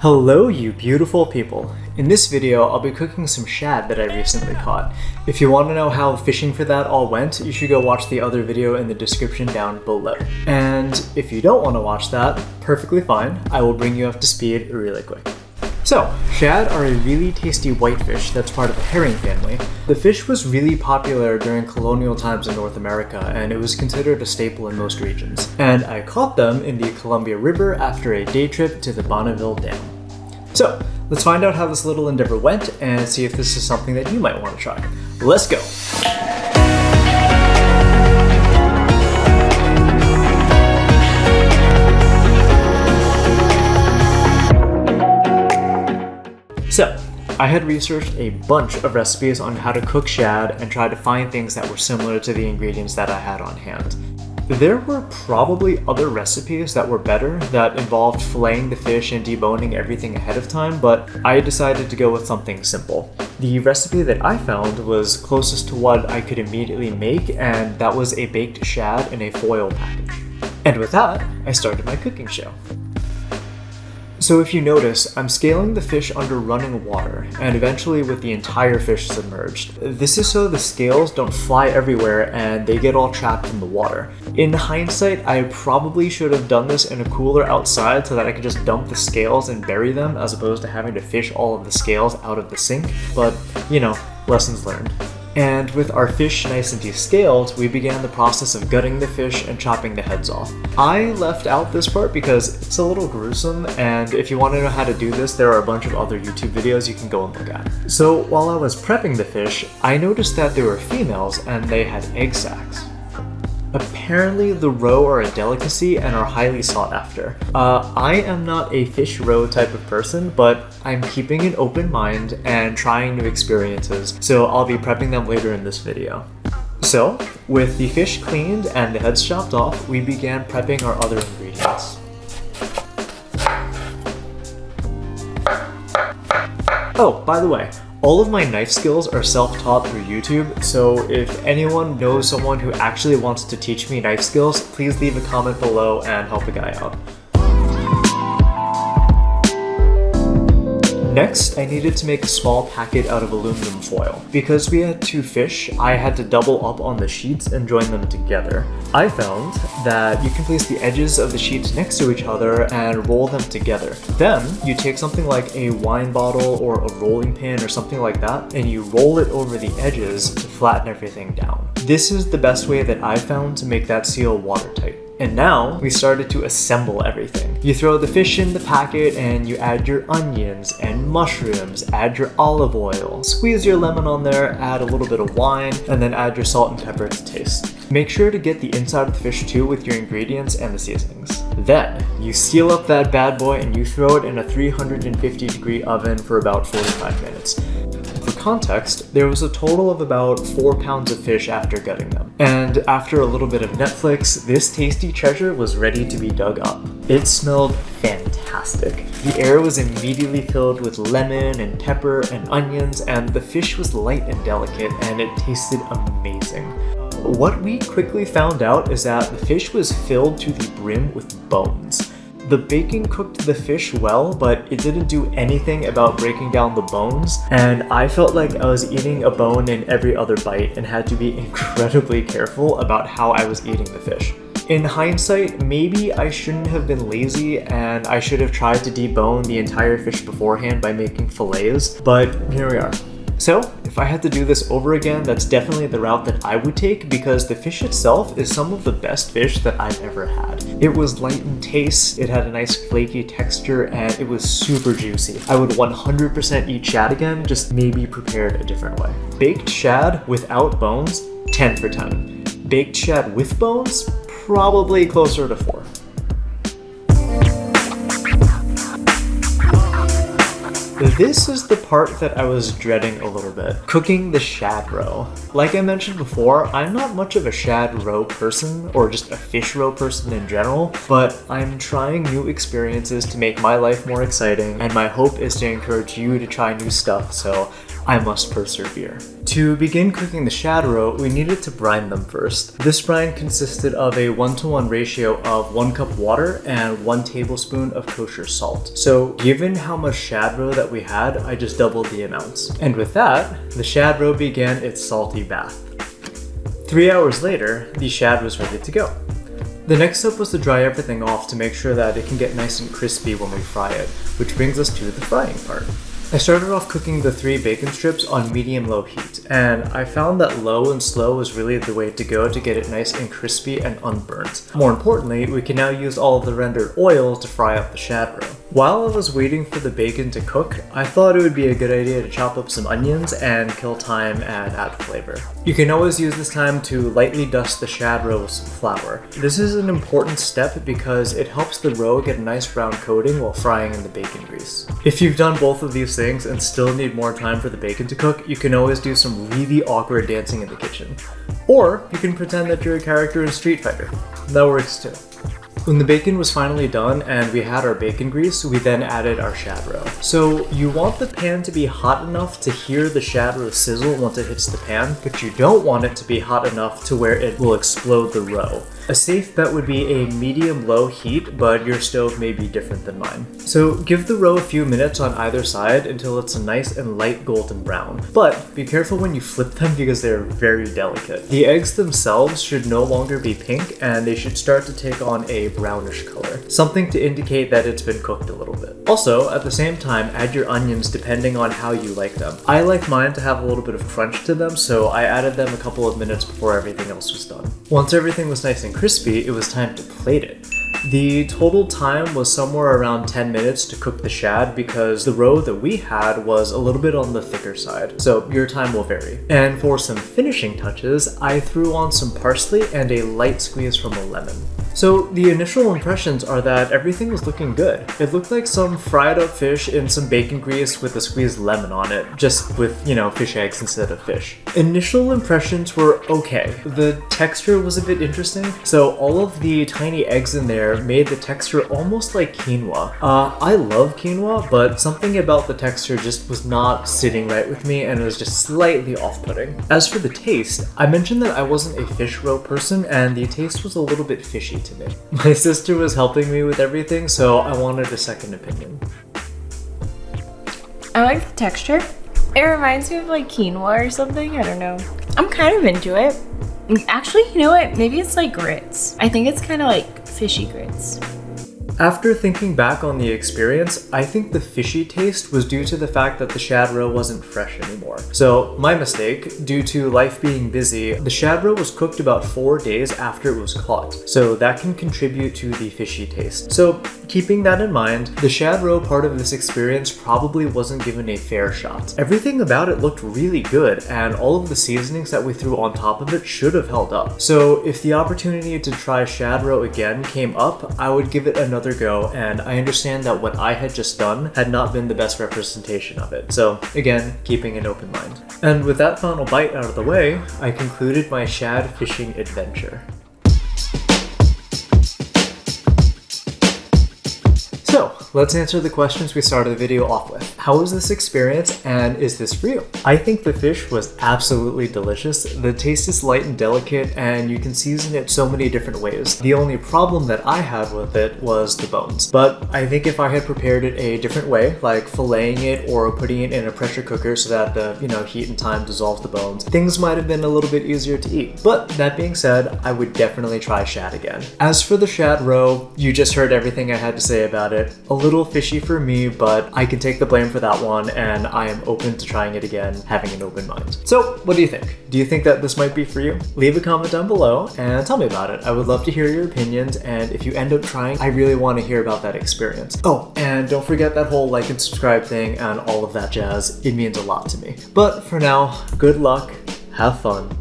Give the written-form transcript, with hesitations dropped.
Hello you beautiful people! In this video I'll be cooking some shad that I recently caught. If you want to know how fishing for that all went, you should go watch the other video in the description down below. And if you don't want to watch that, perfectly fine, I will bring you up to speed really quick. So, shad are a really tasty whitefish that's part of the herring family. The fish was really popular during colonial times in North America, and it was considered a staple in most regions. And I caught them in the Columbia River after a day trip to the Bonneville Dam. So, let's find out how this little endeavor went and see if this is something that you might want to try. Let's go! So, I had researched a bunch of recipes on how to cook shad and tried to find things that were similar to the ingredients that I had on hand. There were probably other recipes that were better that involved filleting the fish and deboning everything ahead of time, but I decided to go with something simple. The recipe that I found was closest to what I could immediately make, and that was a baked shad in a foil package. And with that, I started my cooking show. So if you notice, I'm scaling the fish under running water, and eventually with the entire fish submerged. This is so the scales don't fly everywhere and they get all trapped in the water. In hindsight, I probably should have done this in a cooler outside so that I could just dump the scales and bury them as opposed to having to fish all of the scales out of the sink, but you know, lessons learned. And with our fish nice and descaled, we began the process of gutting the fish and chopping the heads off. I left out this part because it's a little gruesome, and if you want to know how to do this, there are a bunch of other YouTube videos you can go and look at. So while I was prepping the fish, I noticed that they were females and they had egg sacs. Apparently the roe are a delicacy and are highly sought after. I am not a fish roe type of person, but I'm keeping an open mind and trying new experiences, so I'll be prepping them later in this video. So, with the fish cleaned and the heads chopped off, we began prepping our other ingredients. Oh, by the way, all of my knife skills are self-taught through YouTube, so if anyone knows someone who actually wants to teach me knife skills, please leave a comment below and help a guy out. Next, I needed to make a small packet out of aluminum foil. Because we had two fish, I had to double up on the sheets and join them together. I found that you can place the edges of the sheets next to each other and roll them together. Then, you take something like a wine bottle or a rolling pin or something like that, and you roll it over the edges to flatten everything down. This is the best way that I found to make that seal watertight. And now, we started to assemble everything. You throw the fish in the packet and you add your onions and mushrooms, add your olive oil, squeeze your lemon on there, add a little bit of wine, and then add your salt and pepper to taste. Make sure to get the inside of the fish too with your ingredients and the seasonings. Then, you seal up that bad boy and you throw it in a 350-degree oven for about 45 minutes. For context, there was a total of about 4 pounds of fish after gutting them. And after a little bit of Netflix, this tasty treasure was ready to be dug up. It smelled fantastic. The air was immediately filled with lemon and pepper and onions, and the fish was light and delicate, and it tasted amazing. What we quickly found out is that the fish was filled to the brim with bones. The baking cooked the fish well, but it didn't do anything about breaking down the bones, and I felt like I was eating a bone in every other bite and had to be incredibly careful about how I was eating the fish. In hindsight, maybe I shouldn't have been lazy and I should have tried to debone the entire fish beforehand by making fillets, but here we are. So, if I had to do this over again, that's definitely the route that I would take because the fish itself is some of the best fish that I've ever had. It was light in taste, it had a nice flaky texture, and it was super juicy. I would 100% eat shad again, just maybe prepared a different way. Baked shad without bones, 10 for 10. Baked shad with bones, probably closer to 4. This is the part that I was dreading a little bit. Cooking the shad roe. Like I mentioned before, I'm not much of a shad roe person, or just a fish roe person in general, but I'm trying new experiences to make my life more exciting, and my hope is to encourage you to try new stuff, so I must persevere. To begin cooking the shad roe, we needed to brine them first. This brine consisted of a 1-to-1 ratio of 1 cup water and 1 tablespoon of kosher salt. So given how much shad roe that we had, I just doubled the amounts. And with that, the shad roe began its salty bath. 3 hours later, the shad was ready to go. The next step was to dry everything off to make sure that it can get nice and crispy when we fry it, which brings us to the frying part. I started off cooking the 3 bacon strips on medium-low heat, and I found that low and slow was really the way to go to get it nice and crispy and unburnt. More importantly, we can now use all of the rendered oil to fry up the shad roe. While I was waiting for the bacon to cook, I thought it would be a good idea to chop up some onions and kill time and add flavor. You can always use this time to lightly dust the shad roe with some flour. This is an important step because it helps the roe get a nice brown coating while frying in the bacon grease. If you've done both of these things and still need more time for the bacon to cook, you can always do some really awkward dancing in the kitchen. Or you can pretend that you're a character in Street Fighter. That works too. When the bacon was finally done and we had our bacon grease, we then added our shad roe. So you want the pan to be hot enough to hear the shad roe sizzle once it hits the pan, but you don't want it to be hot enough to where it will explode the roe. A safe bet would be a medium-low heat, but your stove may be different than mine. So give the roe a few minutes on either side until it's a nice and light golden brown. But be careful when you flip them because they're very delicate. The eggs themselves should no longer be pink and they should start to take on a brownish color, something to indicate that it's been cooked a little bit. Also, at the same time, add your onions depending on how you like them. I like mine to have a little bit of crunch to them, so I added them a couple of minutes before everything else was done. Once everything was nice and crispy, it was time to plate it. The total time was somewhere around 10 minutes to cook the shad because the roe that we had was a little bit on the thicker side, so your time will vary. And for some finishing touches, I threw on some parsley and a light squeeze from a lemon. So the initial impressions are that everything was looking good. It looked like some fried up fish in some bacon grease with a squeezed lemon on it, just with, you know, fish eggs instead of fish. Initial impressions were okay. The texture was a bit interesting. So all of the tiny eggs in there made the texture almost like quinoa. I love quinoa, but something about the texture just was not sitting right with me and it was just slightly off-putting. As for the taste, I mentioned that I wasn't a fish roe person and the taste was a little bit fishy to me. My sister was helping me with everything, so I wanted a second opinion. I like the texture. It reminds me of like quinoa or something, I don't know. I'm kind of into it. Actually, you know what? Maybe it's like grits. I think it's kind of like fishy grits. After thinking back on the experience, I think the fishy taste was due to the fact that the shad roe wasn't fresh anymore. So, my mistake, due to life being busy, the shad roe was cooked about 4 days after it was caught, so that can contribute to the fishy taste. So, keeping that in mind, the shad roe part of this experience probably wasn't given a fair shot. Everything about it looked really good, and all of the seasonings that we threw on top of it should have held up. So, if the opportunity to try shad roe again came up, I would give it another go, and I understand that what I had just done had not been the best representation of it. So again, keeping an open mind. And with that final bite out of the way, I concluded my shad fishing adventure. So, let's answer the questions we started the video off with. How was this experience and is this for you? I think the fish was absolutely delicious. The taste is light and delicate and you can season it so many different ways. The only problem that I had with it was the bones. But I think if I had prepared it a different way, like filleting it or putting it in a pressure cooker so that the heat and time dissolves the bones, things might have been a little bit easier to eat. But that being said, I would definitely try shad again. As for the shad roe, you just heard everything I had to say about it. A little fishy for me, but I can take the blame for that one, and I am open to trying it again, having an open mind. So, what do you think? Do you think that this might be for you? Leave a comment down below and tell me about it. I would love to hear your opinions, and if you end up trying, I really want to hear about that experience. Oh, and don't forget that whole like and subscribe thing and all of that jazz. It means a lot to me. But for now, good luck, have fun,